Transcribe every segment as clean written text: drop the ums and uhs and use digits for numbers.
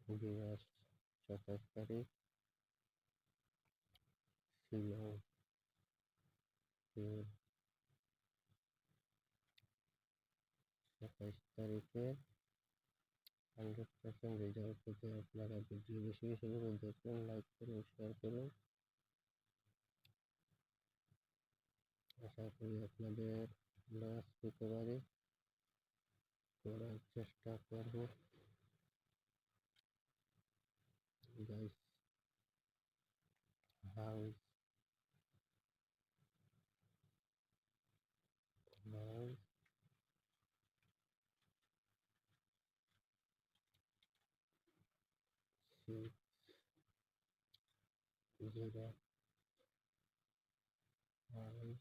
দিবস ২৭ তারিখ শিলং ট্যুর ২৭ তারিখে 100% রেজাল্ট পেতে আপনারা ভিডিও বেশি বেশি করে দেখুন, লাইক করুন, শেয়ার করুন। আশা করি আপনাদের লস পেতে পারি, করার চেষ্টা করব। Guys, house house 60 house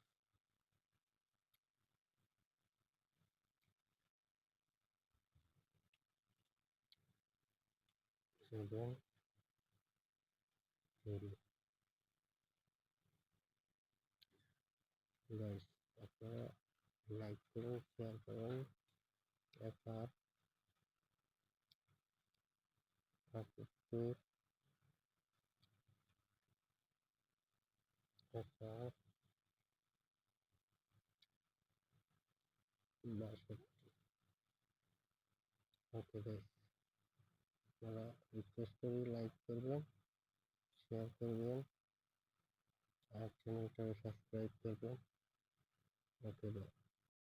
7 hill. Guys, আপনারা লাইক করুন, শেয়ার করুন। FR ৭৫, FR ৬২। ওকে গাইস, আপনারা রিকোয়েস্ট করি লাইক করবেন, শেয়ার করবেন আর চ্যানেলটা সাবস্ক্রাইব করবেন। Okay by.